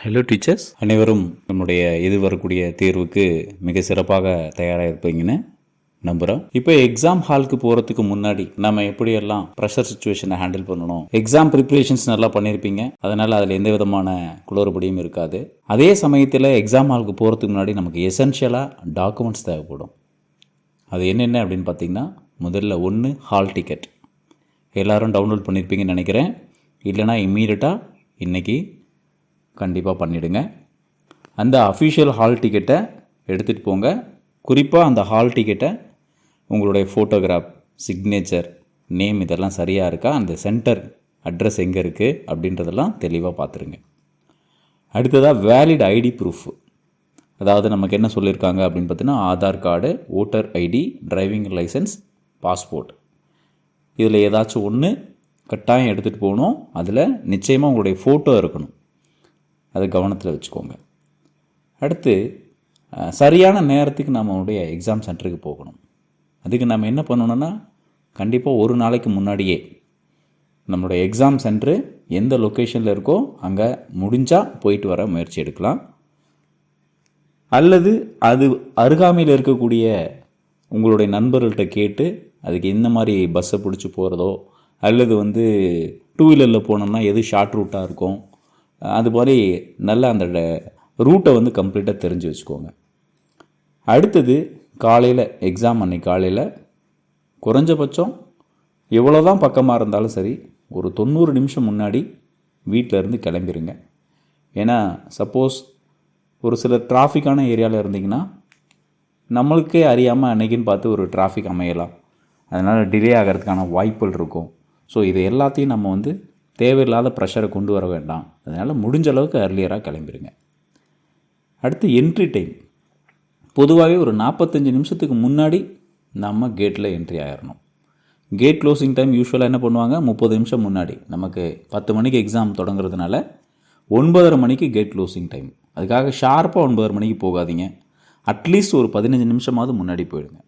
Hello teachers, அனைவரும் நம்முடைய எதிர்வரக்கூடிய தேர்வுக்கு மிக சிறப்பாக தயாராக இருப்பீங்கன்னு நம்புகிறோம். இப்போ எக்ஸாம் ஹாலுக்கு போகிறதுக்கு முன்னாடி நம்ம எப்படியெல்லாம் ப்ரெஷர் சுச்சுவேஷனை ஹேண்டில் பண்ணணும், எக்ஸாம் ப்ரிப்ரேஷன்ஸ் நல்லா பண்ணியிருப்பீங்க, அதனால் அதில் எந்த விதமான குளறுபடியும் இருக்காது. அதே சமயத்தில் எக்ஸாம் ஹாலுக்கு போகிறதுக்கு முன்னாடி நமக்கு எசென்ஷியலாக டாக்குமெண்ட்ஸ் தேவைப்படும். அது என்னென்ன அப்படின்னு பார்த்தீங்கன்னா, முதல்ல ஒன்று ஹால் டிக்கெட். எல்லோரும் டவுன்லோட் பண்ணியிருப்பீங்கன்னு நினைக்கிறேன். இல்லைனா இம்மீடியட்டாக இன்றைக்கி கண்டிப்பாக பண்ணிவிடுங்க. அந்த அஃபிஷியல் ஹால் டிக்கெட்டை எடுத்துகிட்டு போங்க. குறிப்பாக அந்த ஹால் டிக்கெட்டை உங்களுடைய ஃபோட்டோகிராஃப், சிக்னேச்சர், நேம் இதெல்லாம் சரியாக இருக்கா, அந்த சென்டர் அட்ரஸ் எங்கே இருக்குது அப்படின்றதெல்லாம் தெளிவாக பார்த்துருங்க. அடுத்ததாக வேலிட் ஐடி ப்ரூஃப். அதாவது நமக்கு என்ன சொல்லியிருக்காங்க அப்படின்னு பார்த்தீங்கன்னா, Aadhaar card, voter ID, driving licence, passport, இதில் ஏதாச்சும் ஒன்று கட்டாயம் எடுத்துகிட்டு போகணும். அதில் நிச்சயமாக உங்களுடைய ஃபோட்டோ இருக்கணும். அதை கவனத்தில் வச்சுக்கோங்க. அடுத்து சரியான நேரத்துக்கு நம்மளுடைய எக்ஸாம் சென்டருக்கு போகணும். அதுக்கு நம்ம என்ன பண்ணணுன்னா, கண்டிப்பாக ஒரு நாளைக்கு முன்னாடியே நம்மளுடைய எக்ஸாம் சென்டரு எந்த லொக்கேஷனில் இருக்கோ அங்கே முடிஞ்சால் போயிட்டு வர முயற்சி எடுக்கலாம். அல்லது அது அருகாமையில் இருக்கக்கூடிய உங்களுடைய நண்பர்கள்ட்ட கேட்டு அதுக்கு எந்த மாதிரி பஸ்ஸை பிடிச்சி போகிறதோ, அல்லது டூ வீலரில் போனோம்னா எது ஷார்ட் ரூட்டாக இருக்கும், அது மாதிரி நல்ல அந்த ரூட்டை கம்ப்ளீட்டாக தெரிஞ்சு வச்சுக்கோங்க. அடுத்தது காலையில் எக்ஸாம் அன்னைக்கு காலையில் குறைஞ்சபட்சம் எவ்வளோ தான் பக்கமாக இருந்தாலும் சரி, ஒரு 90 நிமிஷம் முன்னாடி வீட்டிலேருந்து கிளம்பிடுங்க. ஏன்னா சப்போஸ் ஒரு சில டிராஃபிக்கான ஏரியாவில் இருந்தீங்கன்னா நம்மளுக்கே அறியாமல் அன்றைக்கின்னு பார்த்து ஒரு டிராஃபிக் அமையலாம். அதனால் டிலே ஆகிறதுக்கான வாய்ப்புகள் இருக்கும். ஸோ இது எல்லாத்தையும் நம்ம தேவையில்லாத ப்ரெஷரை கொண்டு வர வேண்டாம். அதனால் முடிஞ்ச அளவுக்கு அர்லியராக கிளம்பிடுங்க. அடுத்து என்ட்ரி டைம். பொதுவாகவே ஒரு 45 நிமிஷத்துக்கு முன்னாடி நம்ம கேட்டில் என்ட்ரி ஆகிடணும். கேட் க்ளோசிங் டைம் யூஸ்வலாக என்ன பண்ணுவாங்க, 30 நிமிஷம் முன்னாடி. நமக்கு 10 மணிக்கு எக்ஸாம் தொடங்குறதுனால 9:30 மணிக்கு கேட் க்ளோசிங் டைம். அதுக்காக ஷார்ப்பாக 9:30 மணிக்கு போகாதீங்க. அட்லீஸ்ட் ஒரு 15 நிமிஷமாவது முன்னாடி போயிடுங்க.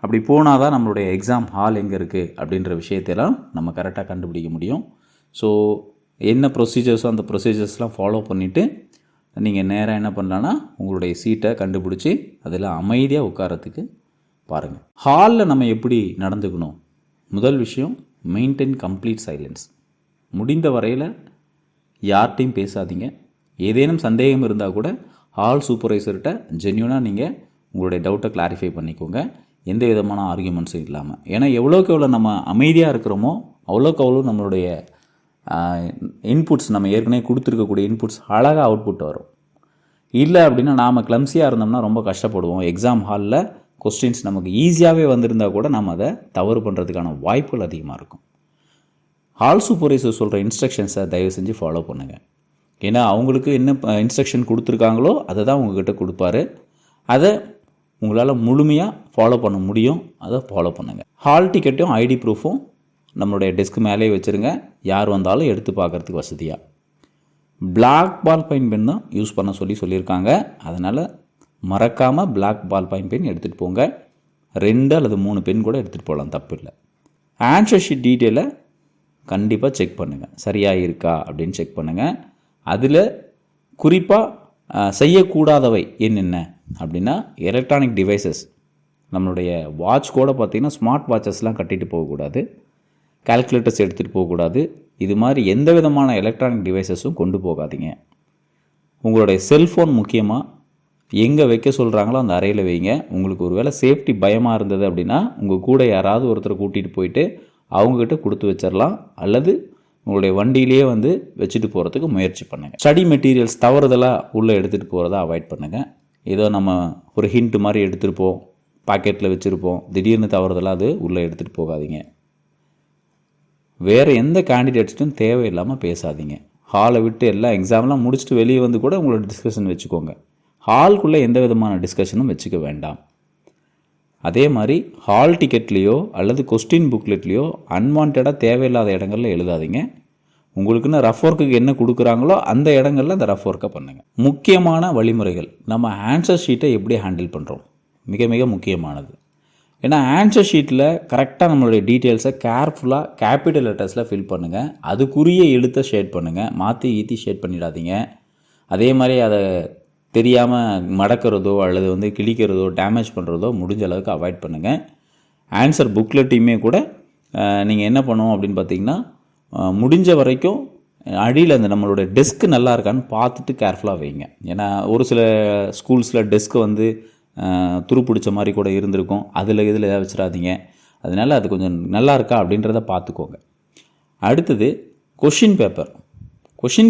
அப்படி போனால் தான் நம்மளுடைய எக்ஸாம் ஹால் எங்கே இருக்குது அப்படின்ற விஷயத்தெல்லாம் நம்ம கரெக்டாக கண்டுபிடிக்க முடியும். ஸோ என்ன ப்ரொசீஜர்ஸோ அந்த ப்ரொசீஜர்ஸ்லாம் ஃபாலோ பண்ணிவிட்டு நீங்கள் நேராக என்ன பண்ணலான்னா உங்களுடைய சீட்டை கண்டுபிடிச்சி அதில் அமைதியாக உட்காரத்துக்கு பாருங்கள். ஹாலில் நம்ம எப்படி நடந்துக்கணும்? முதல் விஷயம், மெயின்டைன் கம்ப்ளீட் சைலன்ஸ். முடிந்த வரையில் யார்கிட்டையும் பேசாதீங்க. ஏதேனும் சந்தேகம் இருந்தால் கூட ஹால் சூப்பர்வைசர்கிட்ட ஜென்யூனாக நீங்கள் உங்களுடைய டவுட்டை கிளாரிஃபை பண்ணிக்கோங்க, எந்த விதமான ஆர்கியூமெண்ட்ஸும் இல்லாமல். ஏன்னா எவ்வளோக்கு எவ்வளோ நம்ம அமைதியாக இருக்கிறோமோ அவ்வளோக்கு அவ்வளோ நம்மளுடைய இன்புட்ஸ், நம்ம ஏற்கனவே கொடுத்துருக்கக்கூடிய இன்புட்ஸ் அழகாக அவுட்புட் வரும். இல்லை அப்படின்னா நாம் கிளம்ஸியாக இருந்தோம்னா ரொம்ப கஷ்டப்படுவோம். எக்ஸாம் ஹாலில் கொஸ்டின்ஸ் நமக்கு ஈஸியாகவே வந்திருந்தால் கூட நம்ம அதை தவறு பண்ணுறதுக்கான வாய்ப்புகள் அதிகமாக இருக்கும். ஹால் சூப்பர்வைசர் சொல்கிற இன்ஸ்ட்ரக்ஷன்ஸை தயவு செஞ்சு ஃபாலோ பண்ணுங்கள். ஏன்னா அவங்களுக்கு என்ன இன்ஸ்ட்ரக்ஷன் கொடுத்துருக்காங்களோ அதை தான் உங்கள்கிட்ட கொடுப்பாரு. அதை உங்களால் முழுமையாக ஃபாலோ பண்ண முடியும். அதை ஃபாலோ பண்ணுங்கள். ஹால் டிக்கெட்டும் ஐடி ப்ரூஃபும் நம்மளுடைய டெஸ்க் மேலேயே வச்சுருங்க. யார் வந்தாலும் எடுத்து பார்க்குறதுக்கு வசதியாக. பிளாக் பால் பாயிண்ட் பென் தான் யூஸ் பண்ண சொல்லியிருக்காங்க. அதனால் மறக்காமல் பிளாக் பால் பாயிண்ட் பென் எடுத்துகிட்டு போங்க. 2 அல்லது 3 பென் கூட எடுத்துகிட்டு போகலாம், தப்பு இல்லை. ஆன்சர் ஷீட் டீட்டெயிலை கண்டிப்பாக செக் பண்ணுங்கள், சரியாக இருக்கா அப்படின்னு செக் பண்ணுங்கள். அதில் குறிப்பாக செய்யக்கூடாதவை என்னென்ன அப்படின்னா, எலக்ட்ரானிக் டிவைசஸ், நம்மளுடைய வாட்ச் கூட பார்த்திங்கன்னா ஸ்மார்ட் வாட்சஸ்லாம் கட்டிட்டு போகக்கூடாது, கால்குலேட்டர்ஸ் எடுத்துகிட்டு போகக்கூடாது. இது மாதிரி எந்த விதமான எலக்ட்ரானிக் டிவைசஸும் கொண்டு போகாதீங்க. உங்களுடைய செல்ஃபோன் முக்கியமாக எங்கே வைக்க சொல்கிறாங்களோ அந்த அறையில் வைங்க. உங்களுக்கு ஒரு வேளை சேஃப்டி பயமாக இருந்தது அப்படின்னா உங்கள் கூட யாராவது ஒருத்தரை கூட்டிகிட்டு போயிட்டு அவங்கக்கிட்ட கொடுத்து வச்சிடலாம். அல்லது உங்களுடைய வண்டியிலேயே வச்சுட்டு போகிறதுக்கு முயற்சி பண்ணுங்கள். ஸ்டடி மெட்டீரியல்ஸ் தவறுதலாக உள்ளே எடுத்துகிட்டு போகிறத அவாய்ட் பண்ணுங்கள். ஏதோ நம்ம ஒரு ஹிண்ட் மாதிரி எடுத்துருப்போம், பாக்கெட்டில் வச்சுருப்போம், திடீர்னு தவறுதலாக அது உள்ளே எடுத்துகிட்டு போகாதீங்க. வேறு எந்த கேண்டிடேட்ஸ்ட்டும் தேவையில்லாமல் பேசாதீங்க. ஹாலை விட்டு எல்லாம் எக்ஸாம்லாம் முடிச்சுட்டு வெளியே கூட உங்களோட டிஸ்கஷன் வச்சுக்கோங்க. ஹால்குள்ளே எந்த விதமான டிஸ்கஷனும் வச்சுக்க வேண்டாம். அதே மாதிரி ஹால் டிக்கெட்லேயோ அல்லது கொஸ்டின் புக்லெட்லேயோ அன்வான்டாக தேவையில்லாத இடங்களில் எழுதாதீங்க. உங்களுக்குன்னு ரஃப் ஒர்க்குக்கு என்ன கொடுக்குறாங்களோ அந்த இடங்களில் அந்த ரஃப் ஒர்க்கை பண்ணுங்கள். முக்கியமான வழிமுறைகள், நம்ம ஆன்சர் ஷீட்டை எப்படி ஹேண்டில் பண்ணுறோம், மிக மிக முக்கியமானது. ஏன்னா ஆன்சர் ஷீட்டில் கரெக்டாக நம்மளுடைய டீட்டெயில்ஸை கேர்ஃபுல்லாக கேபிட்டல் லெட்டர்ஸில் ஃபில் பண்ணுங்கள். அதுக்குரிய எழுத்தை ஷேட் பண்ணுங்கள், மாற்றி ஈத்தி ஷேட் பண்ணிடாதீங்க. அதே மாதிரி அதை தெரியாமல் மடக்கிறதோ அல்லது வந்து கிழிக்கிறதோ டேமேஜ் பண்ணுறதோ முடிஞ்ச அளவுக்கு அவாய்ட் பண்ணுங்கள். ஆன்சர் புக்லெட்டையுமே கூட நீங்கள் என்ன பண்ணுவோம் அப்படின்னு பார்த்தீங்கன்னா, முடிஞ்ச வரைக்கும் அடியில் அந்த நம்மளோட டெஸ்க்கு நல்லா இருக்கான்னு பார்த்துட்டு கேர்ஃபுல்லாக வைங்க. ஏன்னா ஒரு சில ஸ்கூல்ஸில் டெஸ்க்கு வந்து துரு பிடிச்ச மாதிரி கூட இருந்திருக்கும். இதில் எதாவது வச்சிடாதீங்க. அதனால் அது கொஞ்சம் நல்லா இருக்கா அப்படின்றத பார்த்துக்கோங்க. அடுத்தது கொஷின்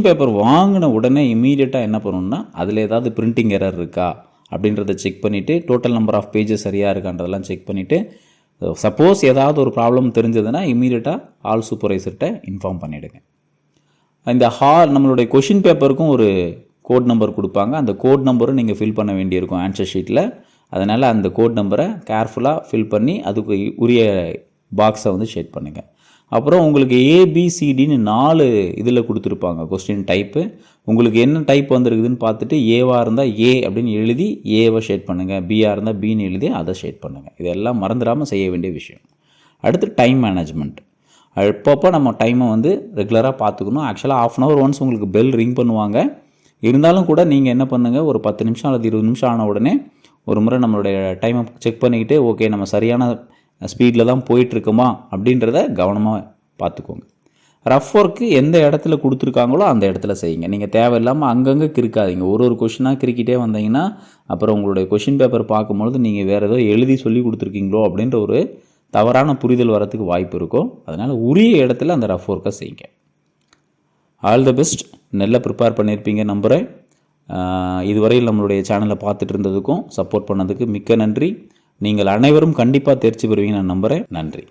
பேப்பர் வாங்கின உடனே இம்மீடியட்டாக என்ன பண்ணணும்னா, அதில் ஏதாவது பிரிண்டிங் எரர் இருக்கா அப்படின்றத செக் பண்ணிவிட்டு, டோட்டல் நம்பர் ஆஃப் பேஜஸ் சரியாக இருக்கான்றதெல்லாம் செக் பண்ணிவிட்டு, சப்போஸ் ஏதாவது ஒரு ப்ராப்ளம் தெரிஞ்சதுன்னா இம்மீடியட்டாக ஆல் சூப்பர்வைசர்கிட்ட இன்ஃபார்ம் பண்ணிவிடுங்க. இந்த நம்மளுடைய கொஷின் பேப்பருக்கும் ஒரு கோட் நம்பர் கொடுப்பாங்க. அந்த கோட் நம்பரும் நீங்கள் ஃபில் பண்ண வேண்டியிருக்கும் ஆன்சர் ஷீட்டில். அதனால் அந்த கோட் நம்பரை கேர்ஃபுல்லாக ஃபில் பண்ணி அதுக்கு உரிய பாக்ஸை வந்து ஷேட் பண்ணுங்கள். அப்புறம் உங்களுக்கு ஏபிசிடின்னு 4 இதில் கொடுத்துருப்பாங்க கொஸ்டின் டைப்பு. உங்களுக்கு என்ன டைப் வந்துருக்குதுன்னு பார்த்துட்டு ஏவாக இருந்தால் ஏ அப்படின்னு எழுதி ஏவை ஷேட் பண்ணுங்கள், பிஆர் இருந்தால் பின்னு எழுதி அதை ஷேட் பண்ணுங்கள். இதெல்லாம் மறந்துடாமல் செய்ய வேண்டிய விஷயம். அடுத்து டைம் மேனேஜ்மெண்ட். அப்பப்போ நம்ம டைமை வந்து ரெகுலராக பார்த்துக்கணும். ஆக்சுவலாக 1/2 hour ஒன்ஸ் உங்களுக்கு பெல் ரிங் பண்ணுவாங்க. இருந்தாலும் கூட நீங்கள் என்ன பண்ணுங்கள், ஒரு 10 நிமிஷம் அல்லது 20 நிமிஷம் ஆன உடனே ஒரு முறை நம்மளுடைய டைமை செக் பண்ணிக்கிட்டு, ஓகே நம்ம சரியான ஸ்பீடில் தான் போயிட்டுருக்குமா அப்படின்றத கவனமாக பார்த்துக்கோங்க. ரஃப் ஒர்க்கு எந்த இடத்துல கொடுத்துருக்காங்களோ அந்த இடத்துல செய்யுங்க. நீங்கள் தேவையில்லாமல் அங்கங்கே கிறுக்காதீங்க. ஒரு கொஷினாக கிறுக்கிட்டே வந்தீங்கன்னா அப்புறம் உங்களுடைய கொஷின் பேப்பர் பார்க்கும்பொழுது நீங்கள் வேறு ஏதோ எழுதி சொல்லி கொடுத்துருக்கீங்களோ அப்படின்ற ஒரு தவறான புரிதல் வரத்துக்கு வாய்ப்பு இருக்கும். அதனால் உரிய இடத்துல அந்த ரஃப் ஒர்க்கை செய்யுங்க. All the best. நல்லா ப்ரிப்பேர் பண்ணியிருப்பீங்க நம்புகிறேன். இதுவரையில் நம்மளுடைய சேனலை பார்த்துட்டு இருந்ததுக்கும் சப்போர்ட் பண்ணதுக்கு மிக்க நன்றி. நீங்கள் அனைவரும் கண்டிப்பாக தேர்ச்சி பெறுவீங்க நான் நம்புகிறேன். நன்றி.